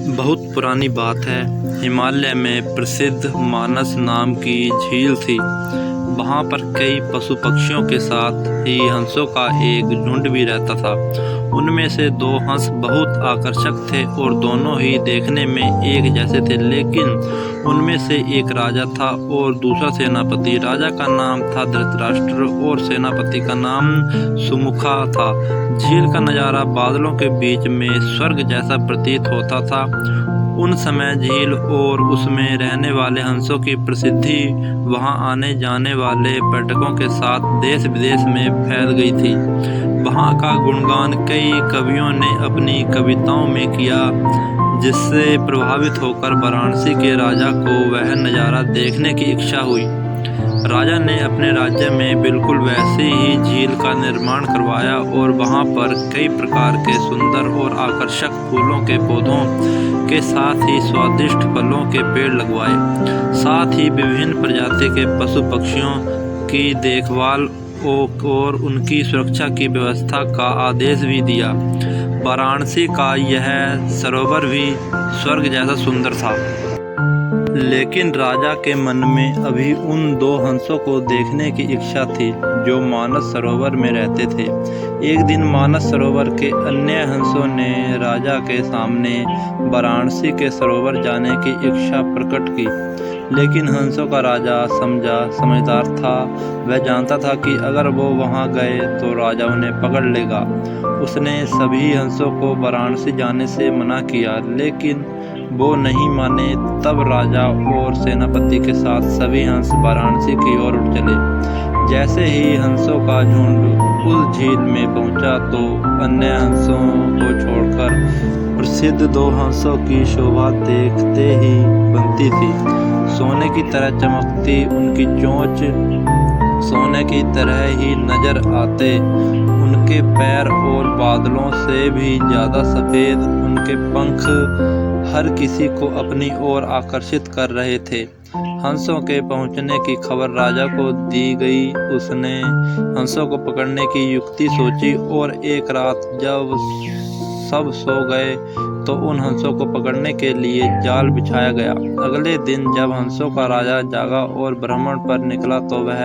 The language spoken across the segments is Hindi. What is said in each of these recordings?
बहुत पुरानी बात है। हिमालय में प्रसिद्ध मानस नाम की झील थी। वहाँ पर कई पशु पक्षियों के साथ ही हंसों का एक झुंड भी रहता था। उनमें से दो हंस बहुत आकर्षक थे और दोनों ही देखने में एक जैसे थे, लेकिन उनमें से एक राजा था और दूसरा सेनापति। राजा का नाम था धृतराष्ट्र और सेनापति का नाम सुमुखा था। झील का नज़ारा बादलों के बीच में स्वर्ग जैसा प्रतीत होता था। उन समय झील और उसमें रहने वाले हंसों की प्रसिद्धि वहां आने जाने वाले पर्यटकों के साथ देश विदेश में फैल गई थी। वहां का गुणगान कई कवियों ने अपनी कविताओं में किया, जिससे प्रभावित होकर वाराणसी के राजा को वह नज़ारा देखने की इच्छा हुई। राजा ने अपने राज्य में बिल्कुल वैसे ही झील का निर्माण करवाया और वहां पर कई प्रकार के सुंदर और आकर्षक फूलों के पौधों के साथ ही स्वादिष्ट फलों के पेड़ लगवाए। साथ ही विभिन्न प्रजाति के पशु पक्षियों की देखभाल और उनकी सुरक्षा की व्यवस्था का आदेश भी दिया। वाराणसी का यह सरोवर भी स्वर्ग जैसा सुंदर था। लेकिन राजा के मन में अभी उन दो हंसों को देखने की इच्छा थी जो मानस सरोवर में रहते थे। एक दिन मानस सरोवर के अन्य हंसों ने राजा के सामने वाराणसी के सरोवर जाने की इच्छा प्रकट की, लेकिन हंसों का राजा समझदार था। वह जानता था कि अगर वो वहां गए तो राजा उन्हें पकड़ लेगा। उसने सभी हंसों को वाराणसी जाने से मना किया, लेकिन वो नहीं माने। तब राजा और सेनापति के साथ सभी हंस वाराणसी की ओर उठ चले। जैसे ही हंसों का झुंड उस झील में पहुंचा तो अन्य हंसों को छोड़कर प्रसिद्ध दो हंसों की शोभा देखते ही बनती थी। सोने की तरह चमकती उनकी चोंच सोने की तरह ही नजर आते, उनके पैर और बादलों से भी ज्यादा सफेद उनके पंख हर किसी को अपनी ओर आकर्षित कर रहे थे। हंसों के पहुंचने की खबर राजा को दी गई। उसने हंसों को पकड़ने की युक्ति सोची और एक रात जब सब सो गए तो उन हंसों को पकड़ने के लिए जाल बिछाया गया। अगले दिन जब हंसों का राजा जागा और भ्रमण पर निकला तो वह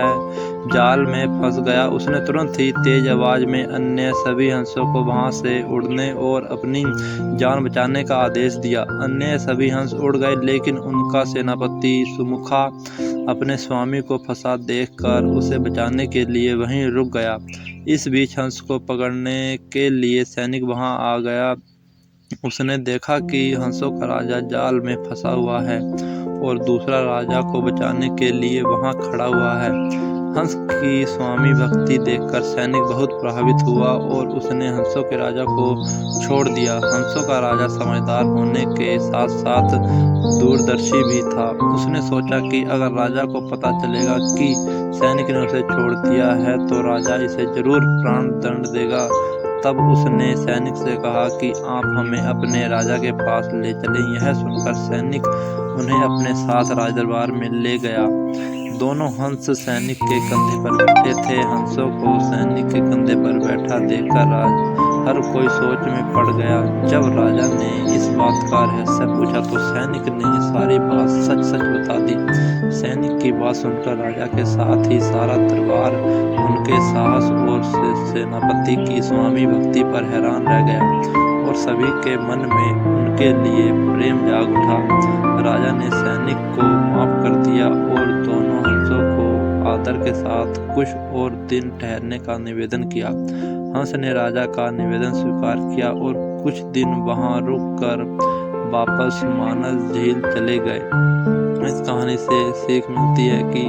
जाल में फंस गया। उसने तुरंत ही तेज आवाज में अन्य सभी हंसों को वहां से उड़ने और अपनी जान बचाने का आदेश दिया। अन्य सभी हंस उड़ गए, लेकिन उनका सेनापति सुमुखा अपने स्वामी को फंसा देखकर उसे बचाने के लिए वहीं रुक गया। इस बीच हंस को पकड़ने के लिए सैनिक वहां आ गया। उसने देखा कि हंसों का राजा जाल में फंसा हुआ है और दूसरा राजा को बचाने के लिए वहां खड़ा हुआ है। हंस की स्वामी भक्ति देखकर सैनिक बहुत प्रभावित हुआ और उसने हंसों के राजा को छोड़ दिया। हंसों का राजा समझदार होने के साथ साथ दूरदर्शी भी था। उसने सोचा कि अगर राजा को पता चलेगा कि सैनिक ने उसे छोड़ दिया है तो राजा इसे जरूर प्राण दंड देगा। तब उसने सैनिक से कहा कि आप हमें अपने राजा के पास ले चलें। यह सुनकर सैनिक उन्हें अपने साथ राजदरबार में ले गया। दोनों हंस सैनिक के कंधे पर बैठे थे। हंसों को सैनिक के कंधे पर बैठा देखकर हर कोई सोच में पड़ गया। जब राजा ने इस बात का रहस्य पूछा तो सैनिक ने सारी बात सच सच बता दी। सैनिक की बात सुनकर राजा के साथ ही सारा दरबार उनके साहस और सेनापति की स्वामी भक्ति पर हैरान रह गया और सभी के मन में उनके लिए प्रेम जाग उठा। राजा ने सैनिक को माफ कर दिया और दोनों हंसों को आदर के साथ कुछ और दिन ठहरने का निवेदन किया। हंस ने राजा का निवेदन स्वीकार किया और कुछ दिन वहां रुककर वापस मानस झील चले गए। इस कहानी से सीख मिलती है कि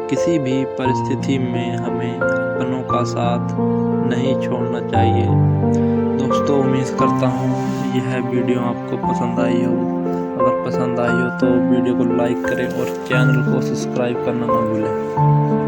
किसी भी परिस्थिति में हमें अपनों का साथ नहीं छोड़ना चाहिए। दोस्तों, उम्मीद करता हूँ यह वीडियो आपको पसंद आई हो। अगर पसंद आई हो तो वीडियो को लाइक करें और चैनल को सब्सक्राइब करना न भूलें।